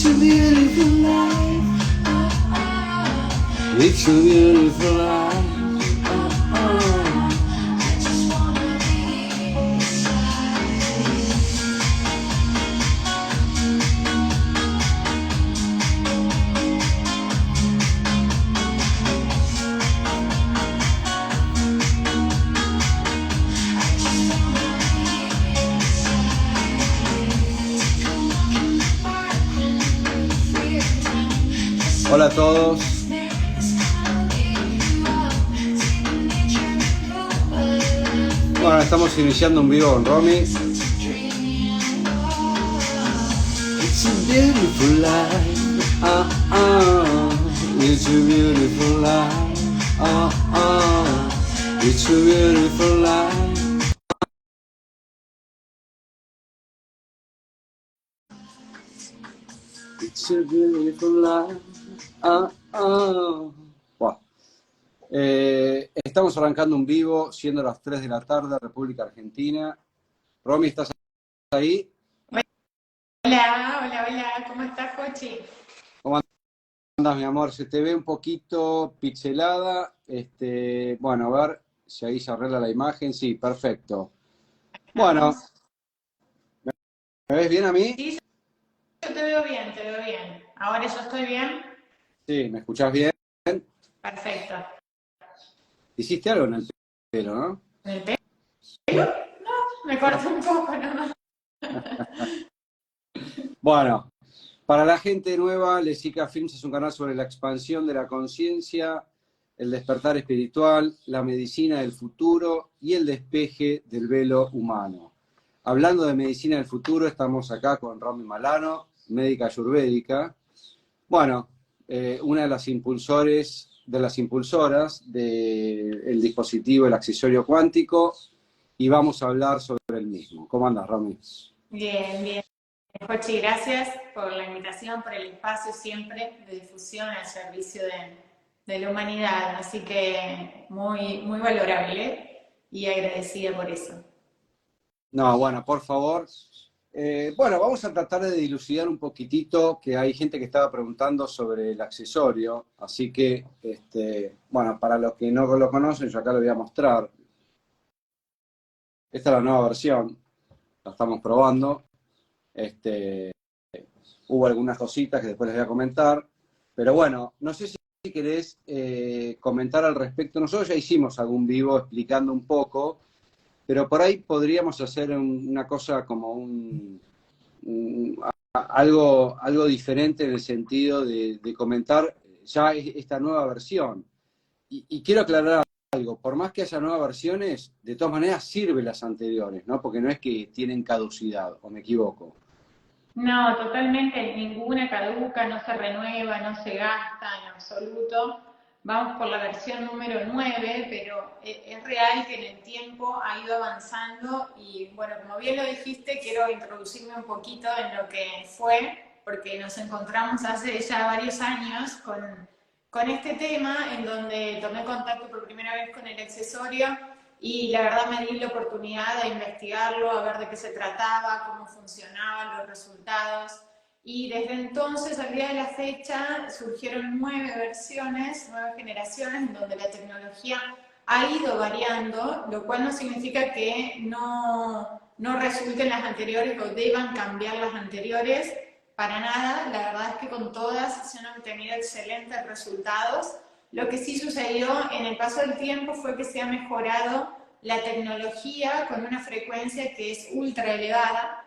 It's a beautiful life. It's a beautiful life. Hola a todos. Bueno, estamos iniciando un vivo con Romy. It's a beautiful life. It's a beautiful life. It's a beautiful life. It's a beautiful life. Bueno, estamos arrancando un vivo, siendo las 3 de la tarde, República Argentina. Romy, ¿estás ahí? Hola, ¿cómo estás, Jochi? ¿Cómo andas, mi amor? Se te ve un poquito pixelada. Bueno, a ver si ahí se arregla la imagen. Sí, perfecto. Bueno, ¿me ves bien a mí? Sí, yo te veo bien, te veo bien. ¿Ahora yo estoy bien? Sí, ¿me escuchás bien? Perfecto. Hiciste algo en el pelo, ¿no? ¿En el pelo? No, me corté un poco nomás. Bueno, para la gente nueva, Lesica Films es un canal sobre la expansión de la conciencia, el despertar espiritual, la medicina del futuro y el despeje del velo humano. Hablando de medicina del futuro, estamos acá con Romy Malano, médica ayurvédica. Bueno, una de las impulsoras del dispositivo, el accesorio cuántico, y vamos a hablar sobre el mismo. ¿Cómo andas, Romy? Bien. Jochi, gracias por la invitación, por el espacio siempre de difusión al servicio de la humanidad. Así que muy valorable y agradecida por eso. No, bueno, por favor. Bueno, vamos a tratar de dilucidar un poquitito, que hay gente que estaba preguntando sobre el accesorio, así que, bueno, para los que no lo conocen, yo acá lo voy a mostrar. Esta es la nueva versión, la estamos probando. Hubo algunas cositas que después les voy a comentar, pero bueno, no sé si querés comentar al respecto. Nosotros ya hicimos algún vivo explicando un poco, pero por ahí podríamos hacer una cosa como algo diferente en el sentido de comentar ya esta nueva versión. Y quiero aclarar algo, por más que haya nuevas versiones, de todas maneras sirven las anteriores, ¿no? Porque no es que tienen caducidad, o me equivoco. No, totalmente ninguna caduca, no se renueva, no se gasta en absoluto. Vamos por la versión número 9, pero es real que en el tiempo ha ido avanzando y bueno, como bien lo dijiste, quiero introducirme un poquito en lo que fue, porque nos encontramos hace ya varios años con este tema en donde tomé contacto por primera vez con el accesorio y la verdad me di la oportunidad de investigarlo, a ver de qué se trataba, cómo funcionaban los resultados. Y desde entonces, al día de la fecha, surgieron 9 versiones, 9 generaciones, en donde la tecnología ha ido variando, lo cual no significa que no resulten las anteriores o deban cambiar las anteriores. Para nada, la verdad es que con todas se han obtenido excelentes resultados. Lo que sí sucedió en el paso del tiempo fue que se ha mejorado la tecnología con una frecuencia que es ultra elevada,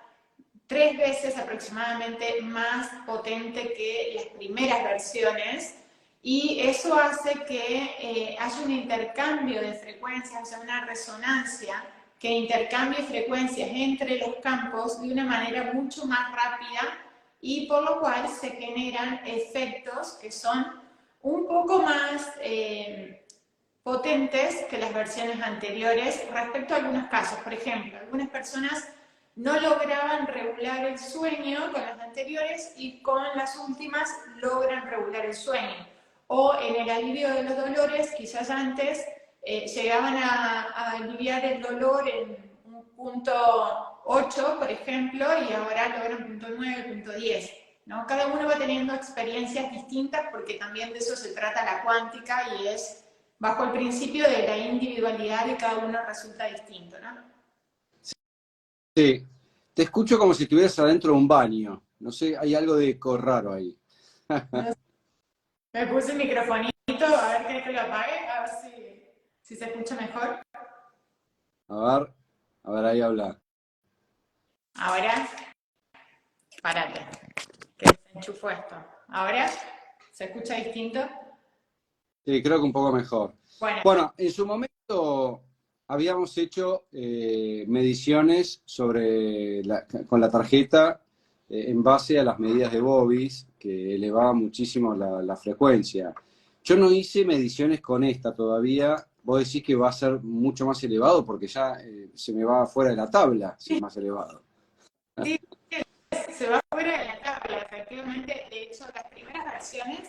3 veces aproximadamente más potente que las primeras versiones, y eso hace que haya un intercambio de frecuencias, o sea, una resonancia que intercambie frecuencias entre los campos de una manera mucho más rápida y por lo cual se generan efectos que son un poco más potentes que las versiones anteriores respecto a algunos casos. Por ejemplo, algunas personas no lograban regular el sueño con las anteriores y con las últimas logran regular el sueño. O en el alivio de los dolores, quizás antes llegaban a aliviar el dolor en un punto 8, por ejemplo, y ahora logran punto 9, punto 10. ¿no? Cada uno va teniendo experiencias distintas porque también de eso se trata la cuántica y es bajo el principio de la individualidad de cada uno resulta distinto, ¿no? Sí, te escucho como si estuvieras adentro de un baño. No sé, hay algo de eco raro ahí. Me puse el microfonito, a ver que lo apague, a ver si se escucha mejor. A ver, ahí habla. Ahora, párate, que desenchufo esto. Ahora, ¿se escucha distinto? Sí, creo que un poco mejor. Bueno, Bueno, en su momento habíamos hecho mediciones con la tarjeta en base a las medidas de Bobis, que elevaba muchísimo la frecuencia. Yo no hice mediciones con esta todavía. Vos decís que va a ser mucho más elevado porque ya se me va fuera de la tabla si es más elevado. sí, se va fuera de la tabla, efectivamente. De hecho, las primeras versiones,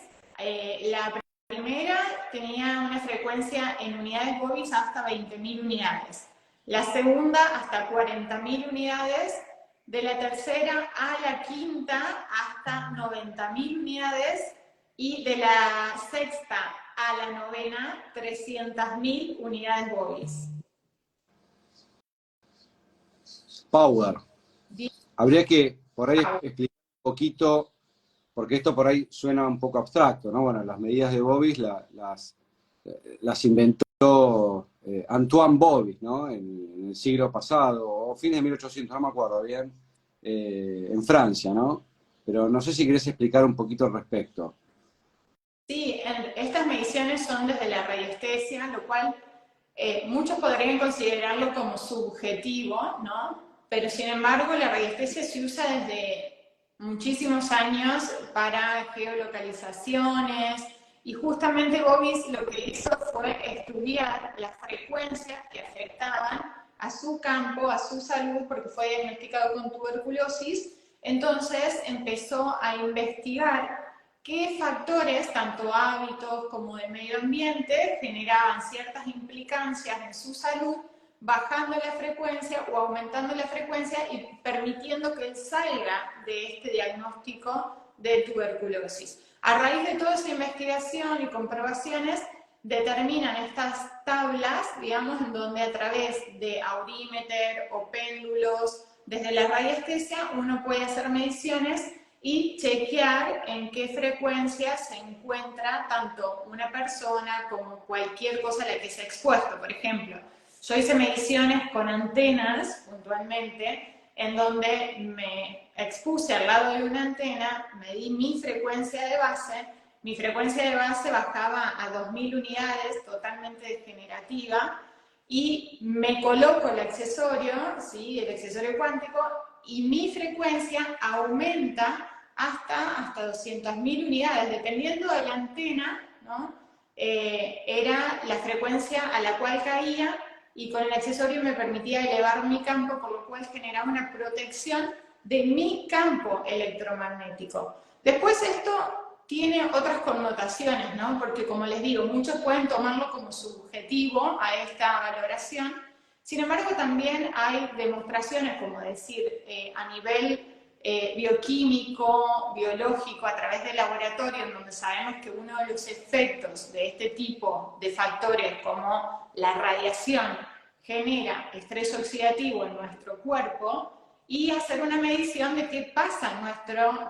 la primera tenía una frecuencia en unidades Bobis hasta 20.000 unidades. La segunda hasta 40.000 unidades. De la tercera a la quinta hasta 90.000 unidades. Y de la sexta a la novena, 300.000 unidades Bobis. Power. Habría que por ahí explicar un poquito, porque esto por ahí suena un poco abstracto, ¿no? Bueno, las medidas de Bobis las inventó Antoine Bobis, ¿no? En el siglo pasado, o fines de 1800, no me acuerdo bien, en Francia, ¿no? Pero no sé si querés explicar un poquito al respecto. Sí, estas mediciones son desde la radiestesia, lo cual muchos podrían considerarlo como subjetivo, ¿no? Pero sin embargo, la radiestesia se usa desde muchísimos años para geolocalizaciones y justamente Bobis lo que hizo fue estudiar las frecuencias que afectaban a su campo, a su salud, porque fue diagnosticado con tuberculosis. Entonces empezó a investigar qué factores, tanto hábitos como de medio ambiente, generaban ciertas implicancias en su salud, bajando la frecuencia o aumentando la frecuencia y permitiendo que él salga de este diagnóstico de tuberculosis. A raíz de toda esa investigación y comprobaciones, determinan estas tablas, digamos, en donde a través de aurímeter o péndulos, desde la radiestesia, uno puede hacer mediciones y chequear en qué frecuencia se encuentra tanto una persona como cualquier cosa a la que se ha expuesto. Por ejemplo, yo hice mediciones con antenas puntualmente, en donde me expuse al lado de una antena, medí mi frecuencia de base bajaba a 2.000 unidades, totalmente degenerativa, y me coloco el accesorio, ¿sí? El accesorio cuántico, y mi frecuencia aumenta hasta 200.000 unidades, dependiendo de la antena, ¿no? Era la frecuencia a la cual caía y con el accesorio me permitía elevar mi campo, por lo cual generaba una protección de mi campo electromagnético. Después esto tiene otras connotaciones, ¿no? Porque como les digo, muchos pueden tomarlo como subjetivo a esta valoración. Sin embargo, también hay demostraciones, como decir, a nivel bioquímico, biológico, a través del laboratorio, en donde sabemos que uno de los efectos de este tipo de factores, como la radiación, genera estrés oxidativo en nuestro cuerpo, y hacer una medición de qué pasa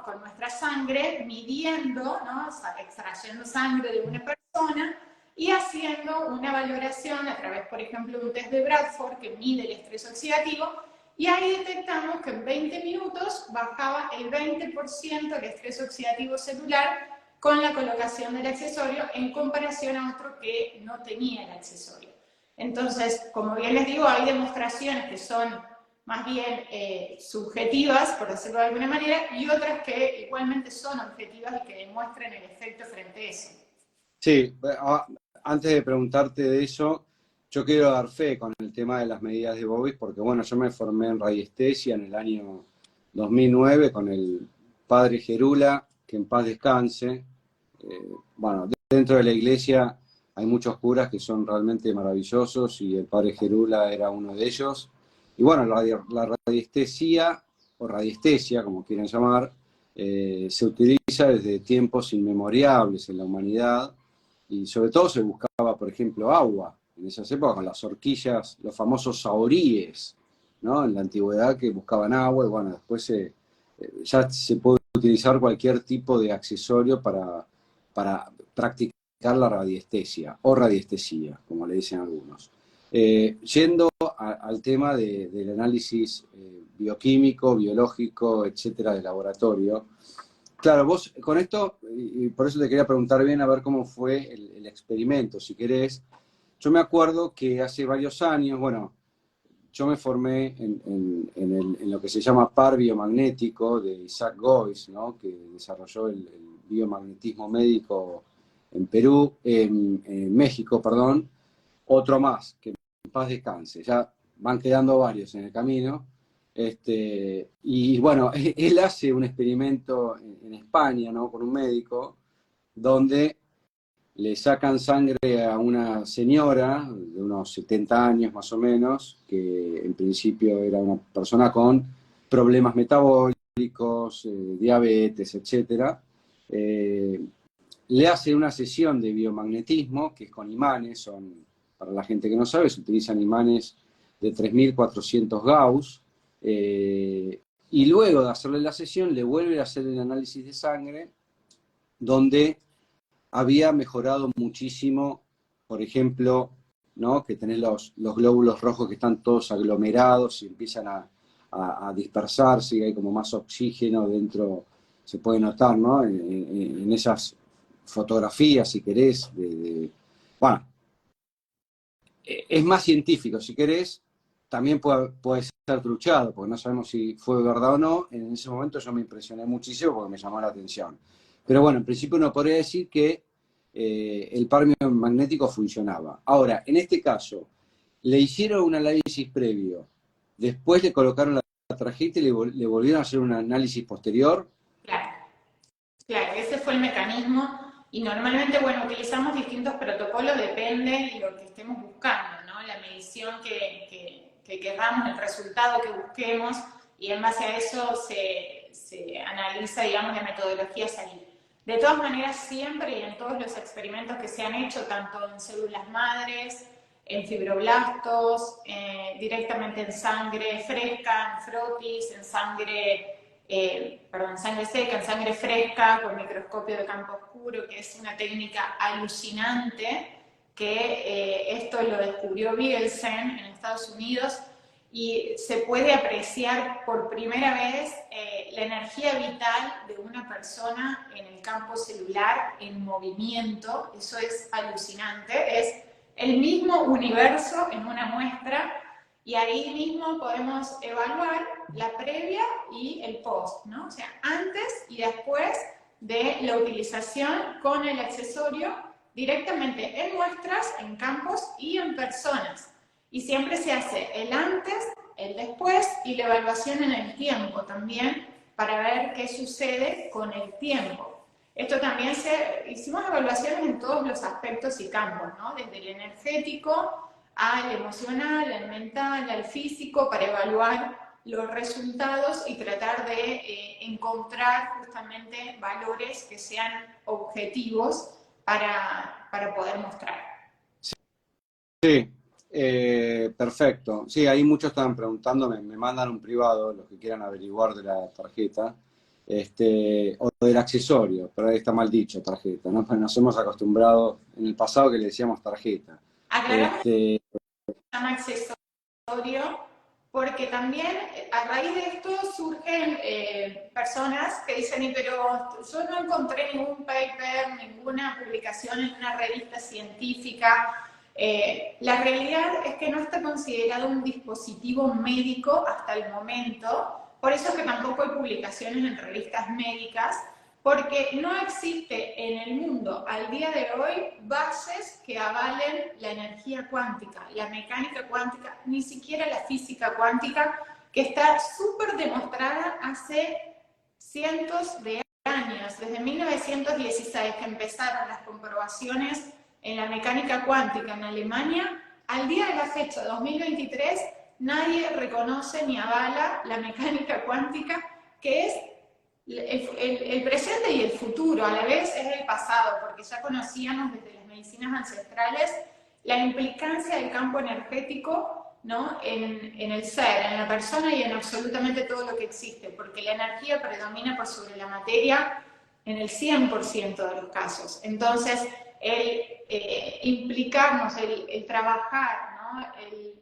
con nuestra sangre, midiendo, ¿no? Extrayendo sangre de una persona y haciendo una valoración a través, por ejemplo, de un test de Bradford que mide el estrés oxidativo, y ahí detectamos que en 20 minutos bajaba el 20% el estrés oxidativo celular con la colocación del accesorio en comparación a otro que no tenía el accesorio. Entonces, como bien les digo, hay demostraciones que son más bien subjetivas, por decirlo de alguna manera, y otras que igualmente son objetivas y que demuestran el efecto frente a eso. Sí, antes de preguntarte de eso, yo quiero dar fe con el tema de las medidas de Bobis, porque bueno, yo me formé en radiestesia en el año 2009 con el padre Gerula, que en paz descanse. Bueno, dentro de la iglesia hay muchos curas que son realmente maravillosos y el padre Gerula era uno de ellos. Y bueno, la radiestesia, o radiestesia, como quieran llamar, se utiliza desde tiempos inmemorables en la humanidad y sobre todo se buscaba, por ejemplo, agua. En esas épocas con las horquillas, los famosos saoríes, ¿no? En la antigüedad que buscaban agua y bueno, después ya se puede utilizar cualquier tipo de accesorio para practicar la radiestesia o radiestesia, como le dicen algunos. Yendo al tema del análisis bioquímico, biológico, etcétera, de laboratorio. Claro, vos con esto, y por eso te quería preguntar bien a ver cómo fue el experimento, si querés. Yo me acuerdo que hace varios años, bueno, yo me formé en lo que se llama par biomagnético de Isaac Gois, ¿no? Que desarrolló el biomagnetismo médico en Perú, en México, perdón, otro más, que en paz descanse, ya van quedando varios en el camino. Y bueno, él hace un experimento en España, ¿no? Con un médico, donde le sacan sangre a una señora de unos 70 años más o menos, que en principio era una persona con problemas metabólicos, diabetes, etc. Le hace una sesión de biomagnetismo, que es con imanes, para la gente que no sabe, se utilizan imanes de 3400 Gauss, y luego de hacerle la sesión le vuelve a hacer el análisis de sangre, donde había mejorado muchísimo, por ejemplo, ¿no? Que tenés los glóbulos rojos que están todos aglomerados y empiezan a dispersarse y hay como más oxígeno dentro, se puede notar, ¿no? En esas fotografías, si querés, bueno, es más científico, si querés, también puede ser truchado, porque no sabemos si fue verdad o no. En ese momento yo me impresioné muchísimo porque me llamó la atención. Pero bueno, en principio uno podría decir que el par magnético funcionaba. Ahora, en este caso, le hicieron un análisis previo, después le colocaron la tarjeta y le volvieron a hacer un análisis posterior. Claro, claro, ese fue el mecanismo. Y normalmente, bueno, utilizamos distintos protocolos, depende de lo que estemos buscando, ¿no? La medición que queramos, el resultado que busquemos, y en base a eso se analiza, digamos, la metodología a seguir. De todas maneras, siempre y en todos los experimentos que se han hecho, tanto en células madres, en fibroblastos, directamente en sangre fresca, en frotis, en sangre sangre seca, en sangre fresca, con microscopio de campo oscuro, que es una técnica alucinante, que esto lo descubrió Bielsen en Estados Unidos, y se puede apreciar por primera vez la energía vital de una persona en el campo celular en movimiento. Eso es alucinante, es el mismo universo en una muestra. Y ahí mismo podemos evaluar la previa y el post, ¿no? O sea, antes y después de la utilización con el accesorio directamente en muestras, en campos y en personas. Y siempre se hace el antes, el después y la evaluación en el tiempo también, para ver qué sucede con el tiempo. Esto también hicimos evaluaciones en todos los aspectos y campos, ¿no? Desde el energético al emocional, al mental, al físico, para evaluar los resultados y tratar de encontrar justamente valores que sean objetivos para poder mostrar. Sí, perfecto. Sí, ahí muchos estaban preguntando, me mandan un privado, los que quieran averiguar de la tarjeta, o del accesorio, pero ahí está mal dicho, tarjeta, ¿no? Pues nos hemos acostumbrado en el pasado que le decíamos tarjeta. Aclaramos que se llama accesorio, porque también a raíz de esto surgen personas que dicen, pero yo no encontré ningún paper, ninguna publicación en una revista científica. La realidad es que no está considerado un dispositivo médico hasta el momento, por eso es que tampoco hay publicaciones en revistas médicas, porque no existe en el mundo al día de hoy bases que avalen la energía cuántica, la mecánica cuántica, ni siquiera la física cuántica, que está súper demostrada hace cientos de años, desde 1916 que empezaron las comprobaciones en la mecánica cuántica en Alemania. Al día de la fecha, 2023, nadie reconoce ni avala la mecánica cuántica, que es el presente y el futuro, a la vez es el pasado, porque ya conocíamos desde las medicinas ancestrales la implicancia del campo energético, ¿no? en el ser, en la persona y en absolutamente todo lo que existe, porque la energía predomina por sobre la materia en el 100% de los casos. Entonces, el implicarnos, el trabajar, ¿no? el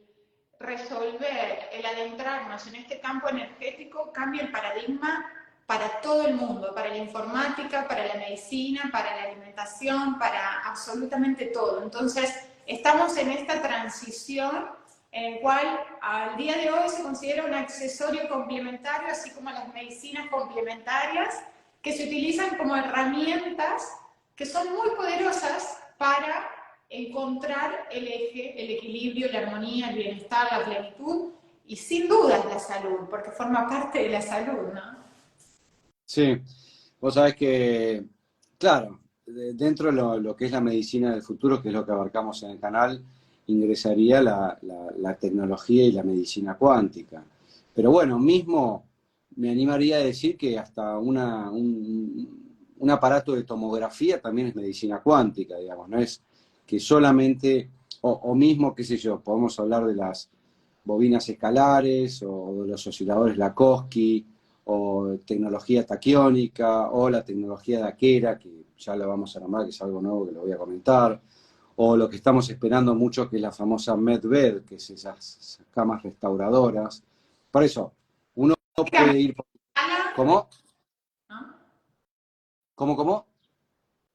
resolver, el adentrarnos en este campo energético cambia el paradigma para todo el mundo, para la informática, para la medicina, para la alimentación, para absolutamente todo. Entonces, estamos en esta transición en el cual al día de hoy se considera un accesorio complementario, así como las medicinas complementarias, que se utilizan como herramientas que son muy poderosas para encontrar el eje, el equilibrio, la armonía, el bienestar, la plenitud y sin dudas la salud, porque forma parte de la salud, ¿no? Sí, vos sabés que, claro, dentro de lo que es la medicina del futuro, que es lo que abarcamos en el canal, ingresaría la tecnología y la medicina cuántica. Pero bueno, mismo me animaría a decir que hasta un aparato de tomografía también es medicina cuántica, digamos, no es que solamente, o mismo, qué sé yo, podemos hablar de las bobinas escalares o de los osciladores Lakowski o tecnología taquiónica, o la tecnología de Aquera, que ya lo vamos a nombrar, que es algo nuevo que lo voy a comentar, o lo que estamos esperando mucho, que es la famosa MedBed, que es esas camas restauradoras. Por eso, uno puede ir... ¿Cómo? ¿No? ¿Cómo?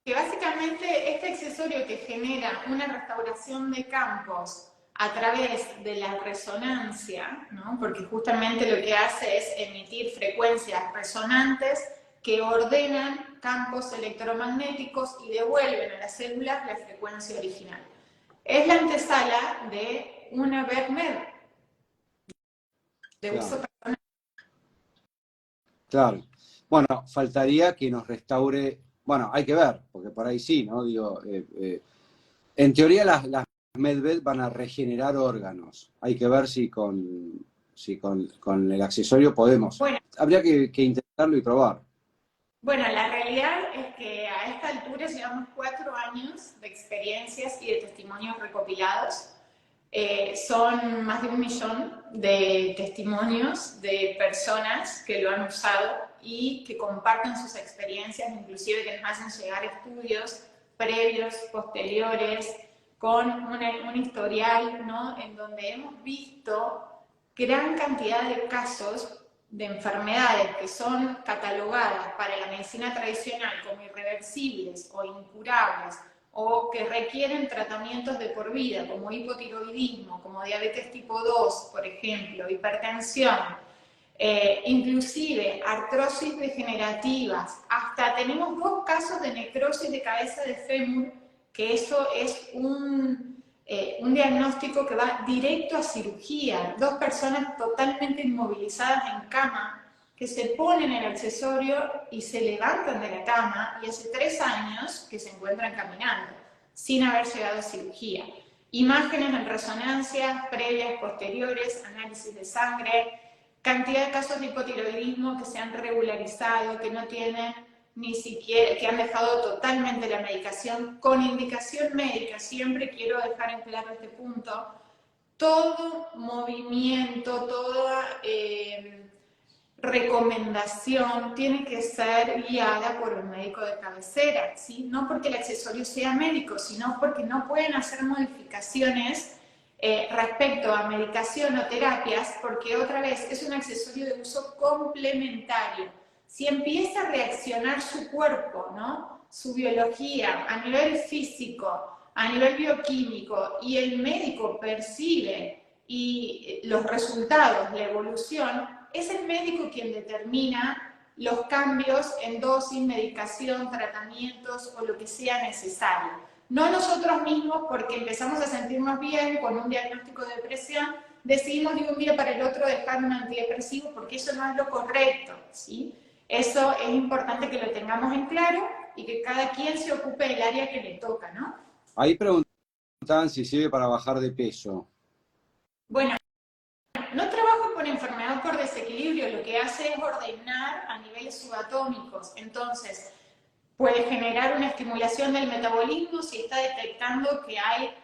Que básicamente este accesorio que genera una restauración de campos a través de la resonancia, ¿no? Porque justamente lo que hace es emitir frecuencias resonantes que ordenan campos electromagnéticos y devuelven a las células la frecuencia original. Es la antesala de una VERMED, de uso personal. Claro. Bueno, faltaría que nos restaure, bueno, hay que ver, porque por ahí sí, ¿no? Digo, en teoría las MedBed van a regenerar órganos. Hay que ver con el accesorio podemos. Bueno, Habría que intentarlo y probar. Bueno, la realidad es que a esta altura llevamos 4 años de experiencias y de testimonios recopilados. Son más de 1 millón de testimonios de personas que lo han usado y que comparten sus experiencias, inclusive que nos hacen llegar estudios previos, posteriores, con un historial, ¿no? En donde hemos visto gran cantidad de casos de enfermedades que son catalogadas para la medicina tradicional como irreversibles o incurables o que requieren tratamientos de por vida, como hipotiroidismo, como diabetes tipo 2, por ejemplo, hipertensión, inclusive artrosis degenerativas, hasta tenemos 2 casos de necrosis de cabeza de fémur, que eso es un diagnóstico que va directo a cirugía, 2 personas totalmente inmovilizadas en cama, que se ponen el accesorio y se levantan de la cama, y hace 3 años que se encuentran caminando, sin haber llegado a cirugía. Imágenes en resonancia, previas, posteriores, análisis de sangre, cantidad de casos de hipotiroidismo que se han regularizado, que no tienen ni siquiera, que han dejado totalmente la medicación con indicación médica. Siempre quiero dejar en claro este punto. Todo movimiento, toda recomendación tiene que ser guiada por un médico de cabecera, ¿sí? No porque el accesorio sea médico, sino porque no pueden hacer modificaciones respecto a medicación o terapias, porque otra vez es un accesorio de uso complementario. Si empieza a reaccionar su cuerpo, ¿no? Su biología a nivel físico, a nivel bioquímico, y el médico percibe y los resultados, la evolución, es el médico quien determina los cambios en dosis, medicación, tratamientos o lo que sea necesario. No nosotros mismos, porque empezamos a sentirnos bien con un diagnóstico de depresión, decidimos de un día para el otro dejar un antidepresivo, porque eso no es lo correcto, ¿sí? Eso es importante que lo tengamos en claro y que cada quien se ocupe del área que le toca, ¿no? Ahí preguntaban si sirve para bajar de peso. Bueno, no trabajo con enfermedad por desequilibrio, lo que hace es ordenar a niveles subatómicos. Entonces, puede generar una estimulación del metabolismo si está detectando que hay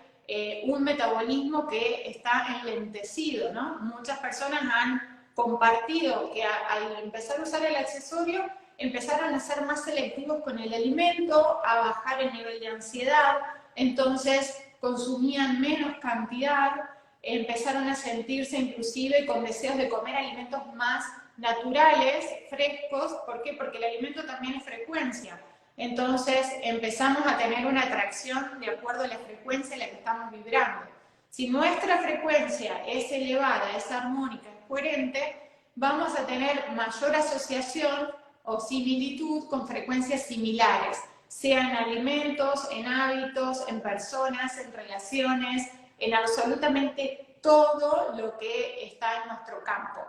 un metabolismo que está enlentecido, ¿no? Muchas personas han compartido que al empezar a usar el accesorio, empezaron a ser más selectivos con el alimento, a bajar el nivel de ansiedad, entonces consumían menos cantidad, empezaron a sentirse inclusive con deseos de comer alimentos más naturales, frescos. ¿Por qué? Porque el alimento también es frecuencia. Entonces empezamos a tener una atracción de acuerdo a la frecuencia en la que estamos vibrando. Si nuestra frecuencia es elevada, es armónica, es coherente, vamos a tener mayor asociación o similitud con frecuencias similares, sea en alimentos, en hábitos, en personas, en relaciones, en absolutamente todo lo que está en nuestro campo.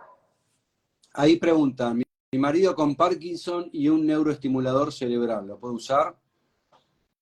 Ahí preguntan, mi marido con Parkinson y un neuroestimulador cerebral, ¿lo puede usar?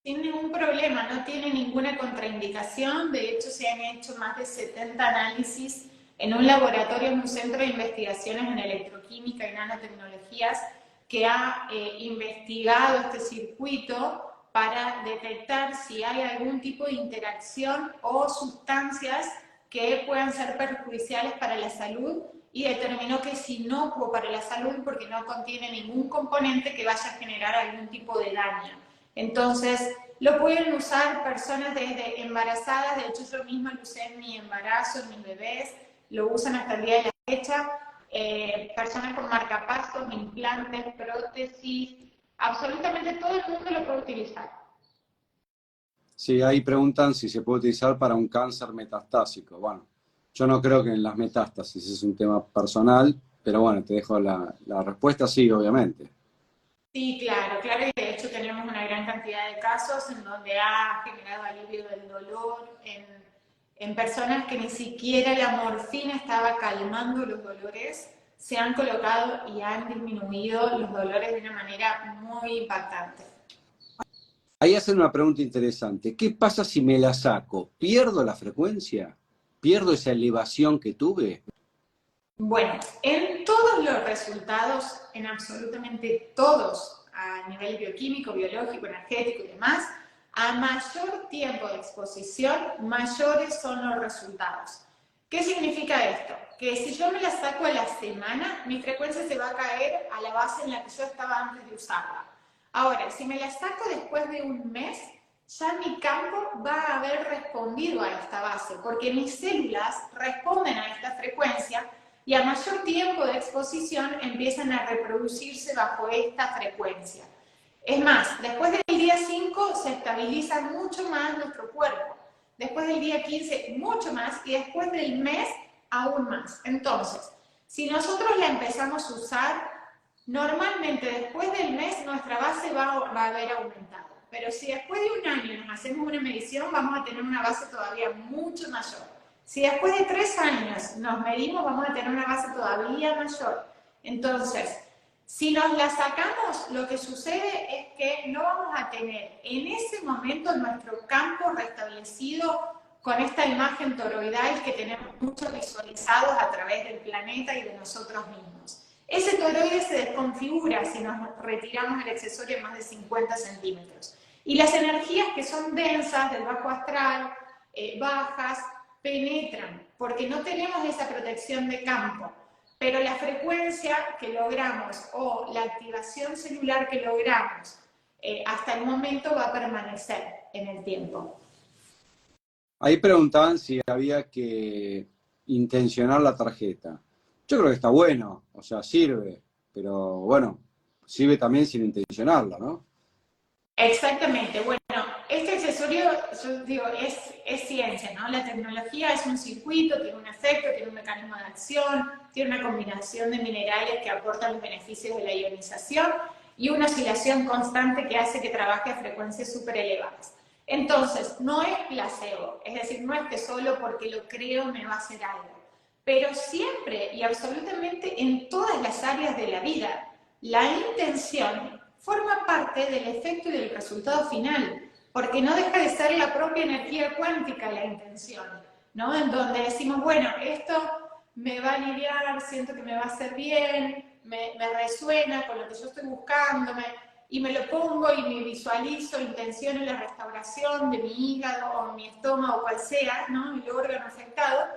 Sin ningún problema, no tiene ninguna contraindicación. De hecho, se han hecho más de 70 análisis en un laboratorio, en un centro de investigaciones en electroquímica y nanotecnologías, que ha investigado este circuito para detectar si hay algún tipo de interacción o sustancias que puedan ser perjudiciales para la salud, y determinó que es inocuo para la salud porque no contiene ningún componente que vaya a generar algún tipo de daño. Entonces, lo pueden usar personas desde embarazadas. De hecho yo misma lo usé en mi embarazo, en mis bebés, lo usan hasta el día de la fecha, personas con marcapasos, implantes, prótesis, absolutamente todo el mundo lo puede utilizar. Sí, ahí preguntan si se puede utilizar para un cáncer metastásico. Bueno, yo no creo que en las metástasis, es un tema personal, pero bueno, te dejo la respuesta, sí, obviamente. Sí, claro, claro, y de hecho tenemos una gran cantidad de casos en donde ha generado alivio del dolor en personas que ni siquiera la morfina estaba calmando los dolores, se han colocado y han disminuido los dolores de una manera muy impactante. Ahí hacen una pregunta interesante. ¿Qué pasa si me la saco? ¿Pierdo la frecuencia? ¿Pierdo esa elevación que tuve? Bueno, en todos los resultados, en absolutamente todos, a nivel bioquímico, biológico, energético y demás, a mayor tiempo de exposición, mayores son los resultados. ¿Qué significa esto? Que si yo me la saco a la semana, mi frecuencia se va a caer a la base en la que yo estaba antes de usarla. Ahora, si me la saco después de un mes, ya mi campo va a haber respondido a esta base, porque mis células responden a esta frecuencia y a mayor tiempo de exposición empiezan a reproducirse bajo esta frecuencia. Es más, después del día 5 se estabiliza mucho más nuestro cuerpo, después del día 15 mucho más, y después del mes aún más. Entonces, si nosotros la empezamos a usar, normalmente después del mes nuestra base va a haber aumentado. Pero si después de un año nos hacemos una medición, vamos a tener una base todavía mucho mayor. Si después de 3 años nos medimos, vamos a tener una base todavía mayor. Entonces, si nos la sacamos, lo que sucede es que no vamos a tener en ese momento nuestro campo restablecido con esta imagen toroidal que tenemos muchos visualizados a través del planeta y de nosotros mismos. Ese toroide se desconfigura si nos retiramos el accesorio más de 50 centímetros. Y las energías que son densas, del bajo astral, bajas, penetran, porque no tenemos esa protección de campo, pero la frecuencia que logramos o la activación celular que logramos hasta el momento va a permanecer en el tiempo. Ahí preguntaban si había que intencionar la tarjeta. Yo creo que está bueno, o sea, sirve, pero bueno, sirve también sin intencionarla, ¿no? Exactamente, bueno, este accesorio, yo digo, es ciencia, ¿no? La tecnología es un circuito, tiene un efecto, tiene un mecanismo de acción, tiene una combinación de minerales que aportan los beneficios de la ionización y una oscilación constante que hace que trabaje a frecuencias súper elevadas. Entonces, no es placebo, es decir, no es que solo porque lo creo me va a hacer algo, pero siempre y absolutamente en todas las áreas de la vida, la intención forma parte del efecto y del resultado final, porque no deja de ser la propia energía cuántica la intención, ¿no? En donde decimos, bueno, esto me va a aliviar, siento que me va a hacer bien, me resuena con lo que yo estoy buscando, y me lo pongo y me visualizo, intenciono la restauración de mi hígado o mi estómago, cual sea, ¿no? El órgano afectado,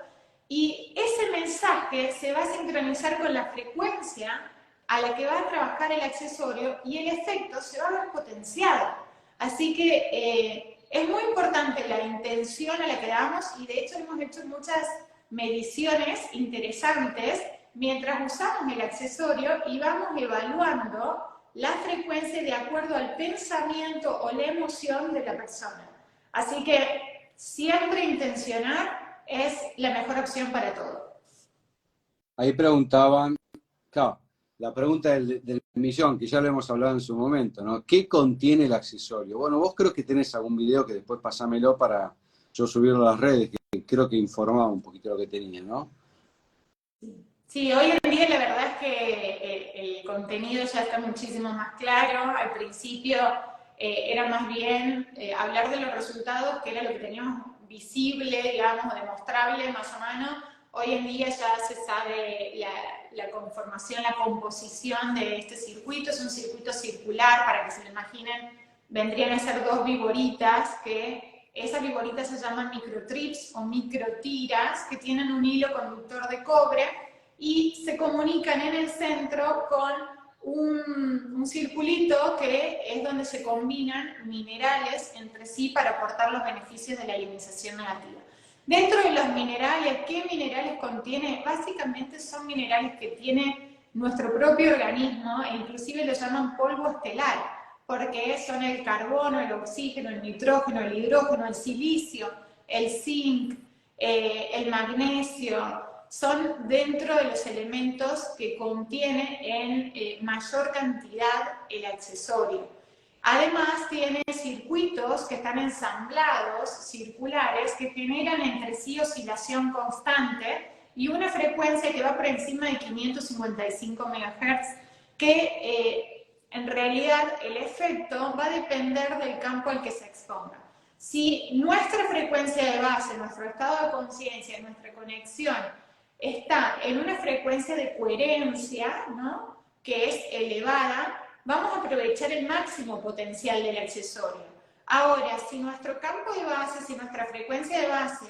y ese mensaje se va a sincronizar con la frecuencia a la que va a trabajar el accesorio y el efecto se va a ver potenciado. Así que es muy importante la intención a la que damos, y de hecho hemos hecho muchas mediciones interesantes mientras usamos el accesorio y vamos evaluando la frecuencia de acuerdo al pensamiento o la emoción de la persona. Así que siempre intencionar es la mejor opción para todo. Ahí preguntaban, claro, la pregunta del millón, que ya lo hemos hablado en su momento, ¿no? ¿Qué contiene el accesorio? Bueno, vos creo que tenés algún video que después pasámelo para yo subirlo a las redes, que creo que informaba un poquito lo que tenía, ¿no? Sí, hoy en día la verdad es que el contenido ya está muchísimo más claro. Al principio era más bien hablar de los resultados, que era lo que teníamos visible, digamos, demostrable más o menos. Hoy en día ya se sabe la conformación, la composición de este circuito. Es un circuito circular, para que se lo imaginen, vendrían a ser dos viboritas, que esas viboritas se llaman microtrips o microtiras, que tienen un hilo conductor de cobre, y se comunican en el centro con un circulito que es donde se combinan minerales entre sí para aportar los beneficios de la ionización negativa. Dentro de los minerales, ¿qué minerales contiene? Básicamente son minerales que tiene nuestro propio organismo, e inclusive lo llaman polvo estelar, porque son el carbono, el oxígeno, el nitrógeno, el hidrógeno, el silicio, el zinc, el magnesio. Son dentro de los elementos que contiene en mayor cantidad el accesorio. Además tiene circuitos que están ensamblados, circulares, que generan entre sí oscilación constante y una frecuencia que va por encima de 555 MHz, que en realidad el efecto va a depender del campo al que se exponga. Si nuestra frecuencia de base, nuestro estado de conciencia, nuestra conexión está en una frecuencia de coherencia, ¿no?, que es elevada, vamos a aprovechar el máximo potencial del accesorio. Ahora, si nuestro campo de base, si nuestra frecuencia de base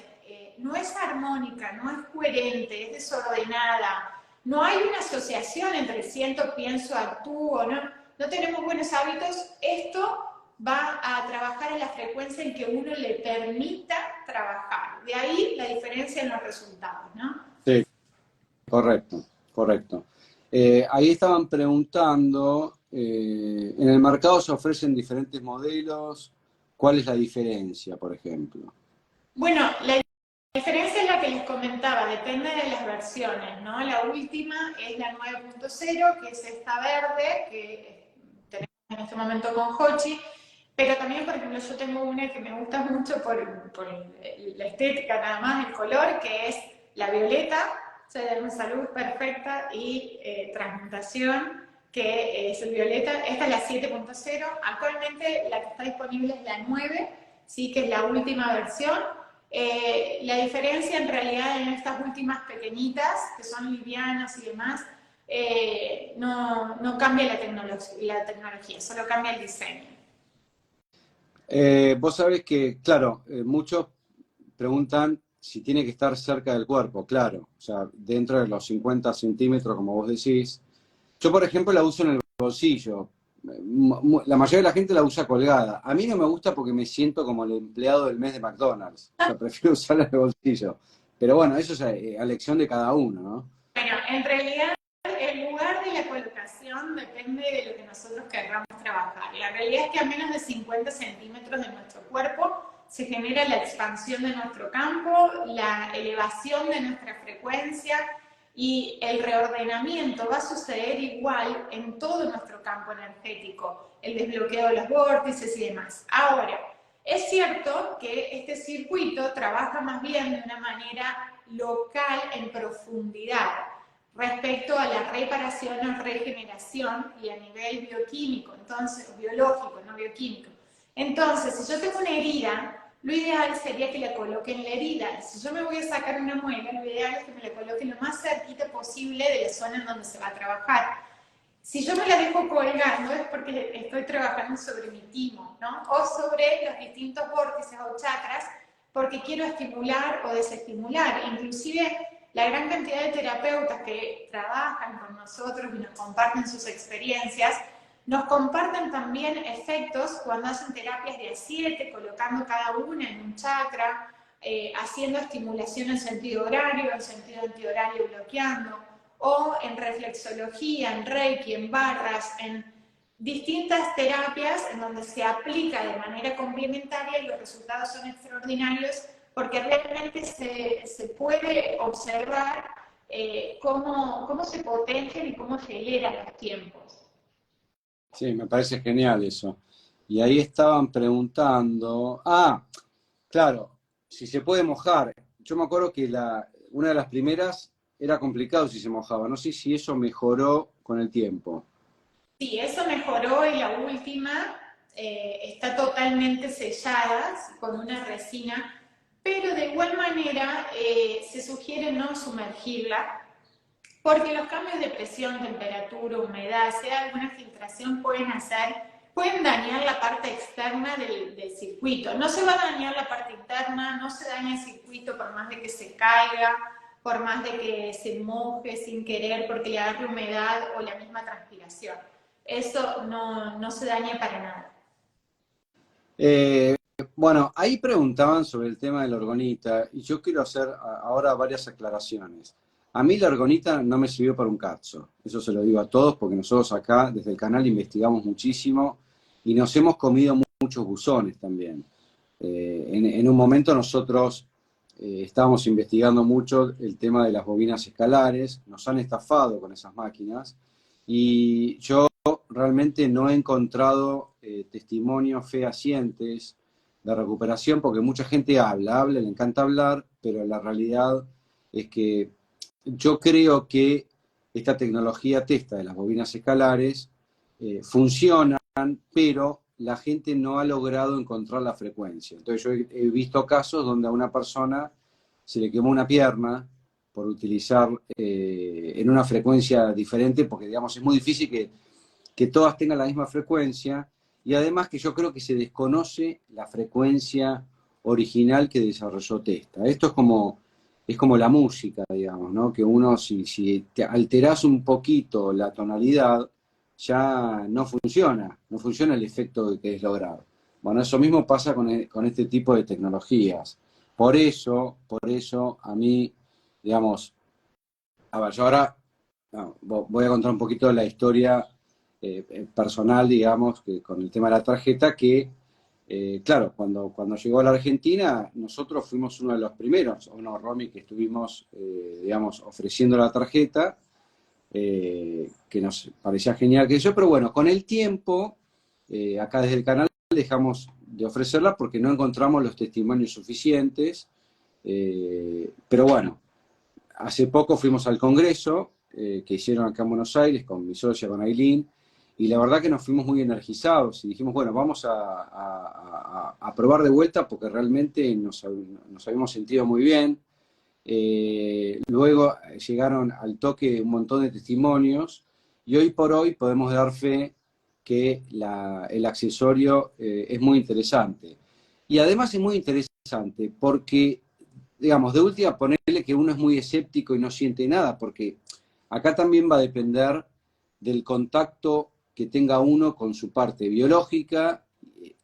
no es armónica, no es coherente, es desordenada, no hay una asociación entre siento, pienso, actúo, no tenemos buenos hábitos, esto va a trabajar en la frecuencia en que uno le permita trabajar. De ahí la diferencia en los resultados, ¿no? Sí, correcto, correcto. Ahí estaban preguntando, en el mercado se ofrecen diferentes modelos, ¿cuál es la diferencia, por ejemplo? Bueno, la diferencia es la que les comentaba, depende de las versiones, ¿no? La última es la 9.0, que es esta verde, que tenemos en este momento con Hochi, pero también, por ejemplo, yo tengo una que me gusta mucho por la estética, nada más, el color, que es la violeta, o sea, de una salud perfecta y transmutación, que es el violeta. Esta es la 7.0, actualmente la que está disponible es la 9, sí, que es la última versión. La diferencia en realidad en estas últimas pequeñitas, que son livianas y demás, no cambia la tecnología, solo cambia el diseño. Vos sabés que, claro, muchos preguntan si tiene que estar cerca del cuerpo, claro, o sea, dentro de los 50 centímetros, como vos decís. Yo, por ejemplo, la uso en el bolsillo. La mayoría de la gente la usa colgada. A mí no me gusta porque me siento como el empleado del mes de McDonald's. O sea, prefiero usarla en el bolsillo. Pero bueno, eso es a elección de cada uno, ¿no? Bueno, en realidad el lugar de la colocación depende de lo que nosotros queramos trabajar. La realidad es que a menos de 50 centímetros de nuestro cuerpo se genera la expansión de nuestro campo, la elevación de nuestra frecuencia, y el reordenamiento va a suceder igual en todo nuestro campo energético, el desbloqueo de los vórtices y demás. Ahora, es cierto que este circuito trabaja más bien de una manera local, en profundidad, respecto a la reparación o regeneración y a nivel bioquímico, entonces, biológico, no bioquímico. Entonces, si yo tengo una herida lo ideal sería que la coloque en la herida. Si yo me voy a sacar una muela, lo ideal es que me la coloque lo más cerquita posible de la zona en donde se va a trabajar. Si yo me la dejo colgando es porque estoy trabajando sobre mi timo, ¿no? O sobre los distintos vórtices o chakras, porque quiero estimular o desestimular. Inclusive la gran cantidad de terapeutas que trabajan con nosotros y nos comparten sus experiencias, nos comparten también efectos cuando hacen terapias de A7, colocando cada una en un chakra, haciendo estimulación en sentido horario, en sentido antihorario bloqueando, o en reflexología, en reiki, en barras, en distintas terapias en donde se aplica de manera complementaria y los resultados son extraordinarios porque realmente se puede observar cómo se potencian y cómo se aceleran los tiempos. Sí, me parece genial eso. Y ahí estaban preguntando, claro, si se puede mojar. Yo me acuerdo que una de las primeras era complicado si se mojaba. No sé si eso mejoró con el tiempo. Sí, eso mejoró y la última está totalmente sellada con una resina, pero de igual manera se sugiere no sumergirla porque los cambios de presión, temperatura, humedad, sea alguna filtración, pueden dañar la parte externa del circuito. No se va a dañar la parte interna, no se daña el circuito por más de que se caiga, por más de que se moje sin querer porque le agarre humedad o la misma transpiración. Eso no se daña para nada. Bueno, ahí preguntaban sobre el tema de la orgonita y yo quiero hacer ahora varias aclaraciones. A mí la orgonita no me sirvió para un cazzo, eso se lo digo a todos porque nosotros acá desde el canal investigamos muchísimo y nos hemos comido muchos buzones también. En un momento nosotros estábamos investigando mucho el tema de las bobinas escalares, nos han estafado con esas máquinas y yo realmente no he encontrado testimonios fehacientes de recuperación porque mucha gente habla, le encanta hablar, pero la realidad es que yo creo que esta tecnología testa de las bobinas escalares funcionan, pero la gente no ha logrado encontrar la frecuencia. Entonces yo he visto casos donde a una persona se le quemó una pierna por utilizar en una frecuencia diferente, porque digamos es muy difícil que todas tengan la misma frecuencia, y además que yo creo que se desconoce la frecuencia original que desarrolló Testa. Esto es como la música, digamos, ¿no? Que uno, si te alterás un poquito la tonalidad, ya no funciona el efecto que querés lograr. Bueno, eso mismo pasa con este tipo de tecnologías. Por eso, a mí, digamos, a ver, yo ahora voy a contar un poquito la historia personal, digamos, que con el tema de la tarjeta, que, claro, cuando llegó a la Argentina, nosotros fuimos uno de los primeros, o no, Romy, que estuvimos, digamos, ofreciendo la tarjeta, que nos parecía genial que eso, pero bueno, con el tiempo, acá desde el canal dejamos de ofrecerla porque no encontramos los testimonios suficientes, pero bueno, hace poco fuimos al congreso que hicieron acá en Buenos Aires con mi socia, con Ailín, y la verdad que nos fuimos muy energizados y dijimos, bueno, vamos a probar de vuelta porque realmente nos habíamos sentido muy bien. Luego llegaron al toque un montón de testimonios y hoy por hoy podemos dar fe que el accesorio es muy interesante. Y además es muy interesante porque, digamos, de última ponerle que uno es muy escéptico y no siente nada, porque acá también va a depender del contacto que tenga uno con su parte biológica,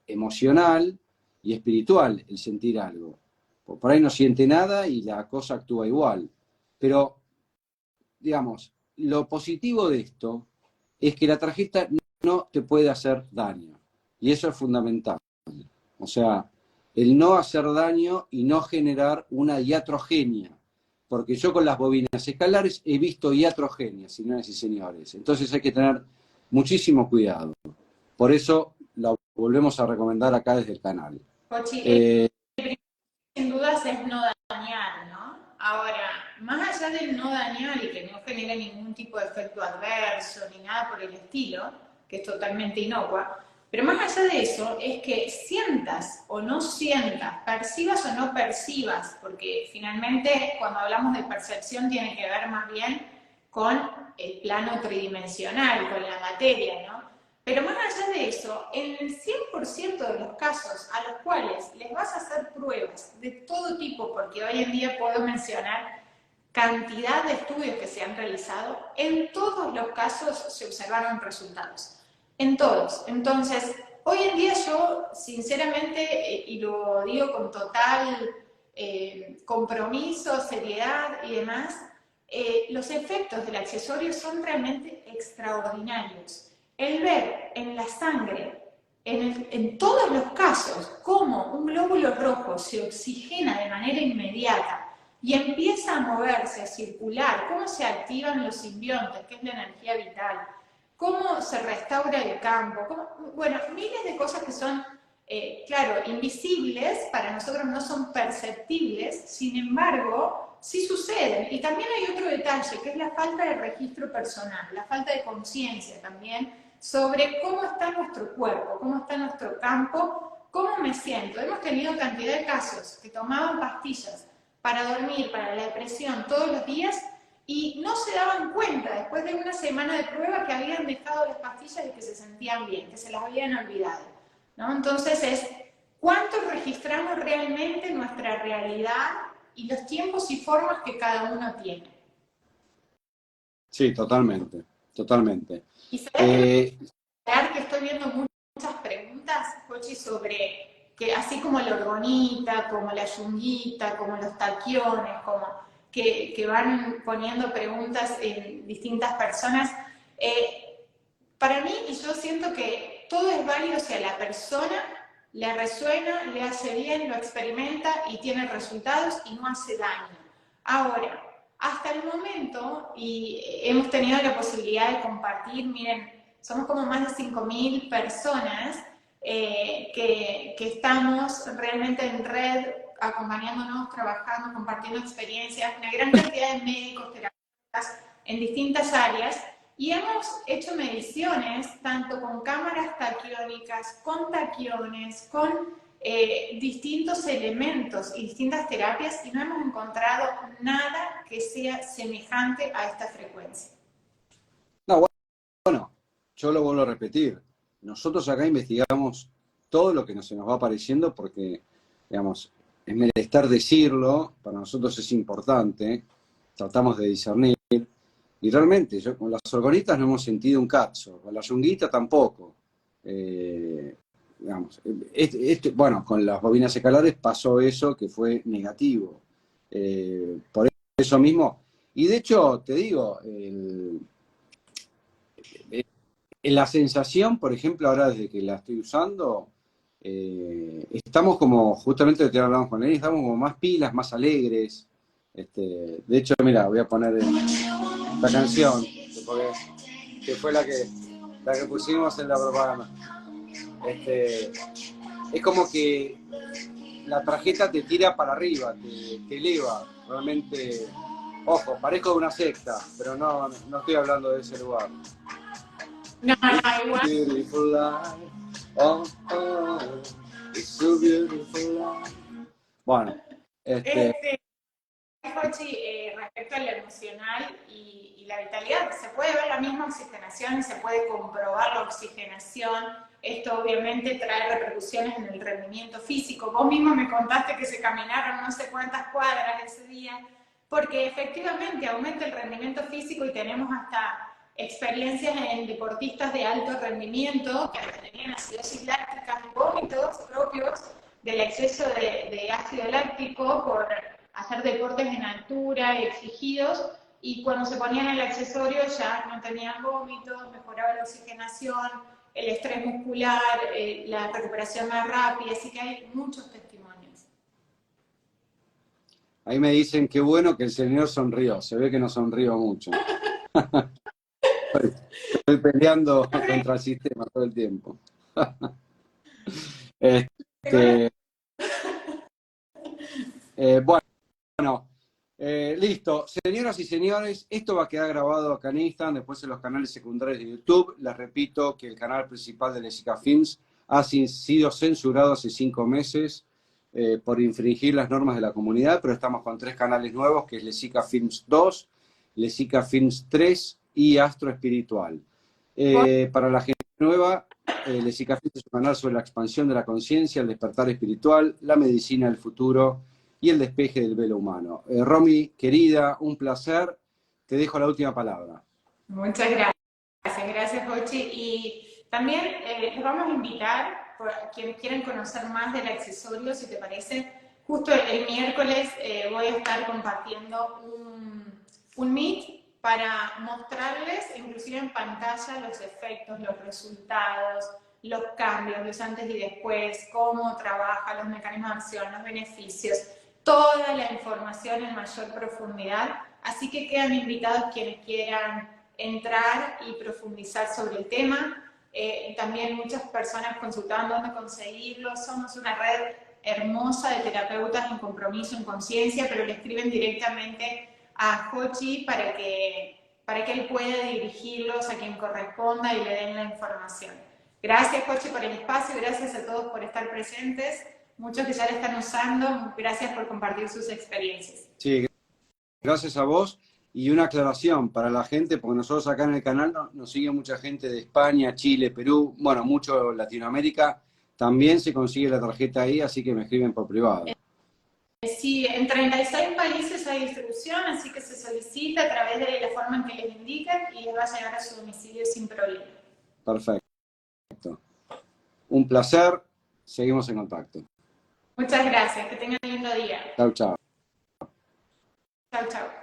emocional y espiritual, el sentir algo. Por ahí no siente nada y la cosa actúa igual. Pero, digamos, lo positivo de esto es que la tarjeta no te puede hacer daño. Y eso es fundamental. O sea, el no hacer daño y no generar una iatrogenia. Porque yo con las bobinas escalares he visto iatrogenias, señoras y señores. Entonces hay que tener muchísimo cuidado. Por eso lo volvemos a recomendar acá desde el canal. Pochi, sin dudas es no dañar, ¿no? Ahora, más allá del no dañar y que no genere ningún tipo de efecto adverso ni nada por el estilo, que es totalmente inocua, Pero más allá de eso, es que sientas o no sientas, percibas o no percibas, porque finalmente cuando hablamos de percepción tiene que ver más bien con el plano tridimensional, con la materia, ¿no? Pero más allá de eso, en el 100% de los casos a los cuales les vas a hacer pruebas de todo tipo, porque hoy en día puedo mencionar cantidad de estudios que se han realizado, en todos los casos se observaron resultados. En todos. Entonces, hoy en día yo, sinceramente, y lo digo con total compromiso, seriedad y demás, los efectos del accesorio son realmente extraordinarios. El ver en la sangre, en todos los casos, cómo un glóbulo rojo se oxigena de manera inmediata y empieza a moverse, a circular, cómo se activan los simbiontes, que es la energía vital, cómo se restaura el campo, bueno, miles de cosas que son, claro, invisibles, para nosotros no son perceptibles, sin embargo, sí suceden. Y también hay otro detalle, que es la falta de registro personal, la falta de conciencia también sobre cómo está nuestro cuerpo, cómo está nuestro campo, cómo me siento. Hemos tenido cantidad de casos que tomaban pastillas para dormir, para la depresión todos los días y no se daban cuenta después de una semana de prueba que habían dejado las pastillas y que se sentían bien, que se las habían olvidado, ¿no? Entonces es cuánto registramos realmente nuestra realidad y los tiempos y formas que cada uno tiene. Sí, totalmente, totalmente. Y sabes que estoy viendo muchas preguntas, Jochi, sobre que así como la orgonita, como la yunguita, como los taquiones, como que van poniendo preguntas en distintas personas. Para mí, y yo siento que todo es válido si a la persona le resuena, le hace bien, lo experimenta y tiene resultados y no hace daño. Ahora, hasta el momento, y hemos tenido la posibilidad de compartir, miren, somos como más de 5.000 personas que estamos realmente en red, acompañándonos, trabajando, compartiendo experiencias, una gran cantidad de médicos, terapeutas en distintas áreas, y hemos hecho mediciones tanto con cámaras taquiónicas, con taquiones, con distintos elementos y distintas terapias y no hemos encontrado nada que sea semejante a esta frecuencia. No, bueno, yo lo vuelvo a repetir. Nosotros acá investigamos todo lo que se nos va apareciendo porque, digamos, es menester decirlo, para nosotros es importante, tratamos de discernir. Y realmente, yo con las orgonitas no hemos sentido un cazo, con la yunguita tampoco. Digamos, bueno, con las bobinas escalares pasó eso que fue negativo. Por eso mismo, y de hecho, te digo, la sensación, por ejemplo, ahora desde que la estoy usando, estamos como, justamente lo que hablamos con él, estamos como más pilas, más alegres. De hecho, mira, voy a poner la canción, que fue la que pusimos en la propaganda. Es como que la tarjeta te tira para arriba, te eleva, realmente. Ojo, parezco de una secta, pero no estoy hablando de ese lugar. No, igual. Beautiful life, oh, oh, it's so beautiful life. Bueno, Jochi, respecto a lo emocional y la vitalidad, se puede ver la misma oxigenación y se puede comprobar la oxigenación. Esto obviamente trae repercusiones en el rendimiento físico. Vos mismo me contaste que se caminaron no sé cuántas cuadras ese día, porque efectivamente aumenta el rendimiento físico y tenemos hasta experiencias en deportistas de alto rendimiento que tenían acidosis láctica, vómitos propios del exceso de ácido láctico por hacer deportes en altura exigidos, y cuando se ponían el accesorio ya no tenían vómitos, mejoraba la oxigenación, el estrés muscular, la recuperación más rápida, así que hay muchos testimonios. ahí me dicen qué bueno que el señor sonrió, se ve que no sonrió mucho. Estoy peleando contra el sistema todo el tiempo. Bueno, Listo. Señoras y señores, esto va a quedar grabado acá en Instagram, después en los canales secundarios de YouTube. Les repito que el canal principal de Lesica Films ha sido censurado hace 5 meses por infringir las normas de la comunidad, pero estamos con 3 canales nuevos, que es Lesica Films 2, Lesica Films 3 y Astro Espiritual. Para la gente nueva, Lesica Films es un canal sobre la expansión de la conciencia, el despertar espiritual, la medicina del futuro y el despeje del velo humano. Romy, querida, un placer. Te dejo la última palabra. Muchas gracias Jochi. Y también les vamos a invitar, a quienes quieran conocer más del accesorio, si te parece, justo el miércoles voy a estar compartiendo un Meet para mostrarles, inclusive en pantalla, los efectos, los resultados, los cambios, los antes y después, cómo trabaja, los mecanismos de acción, los beneficios, toda la información en mayor profundidad. Así que quedan invitados quienes quieran entrar y profundizar sobre el tema. También muchas personas consultaban dónde conseguirlo. Somos una red hermosa de terapeutas en compromiso, en conciencia, pero le escriben directamente a Jochi para que él pueda dirigirlos a quien corresponda y le den la información. Gracias Jochi por el espacio, gracias a todos por estar presentes. Muchos que ya le están usando, gracias por compartir sus experiencias. Sí, gracias a vos. Y una aclaración para la gente, porque nosotros acá en el canal nos sigue mucha gente de España, Chile, Perú, bueno, mucho Latinoamérica. También se consigue la tarjeta ahí, así que me escriben por privado. Sí, en 36 países hay distribución, así que se solicita a través de la forma en que les indican y les va a llegar a su domicilio sin problema. Perfecto. Un placer. Seguimos en contacto. Muchas gracias. Que tengan un lindo día. Chau, chau. Chau, chau.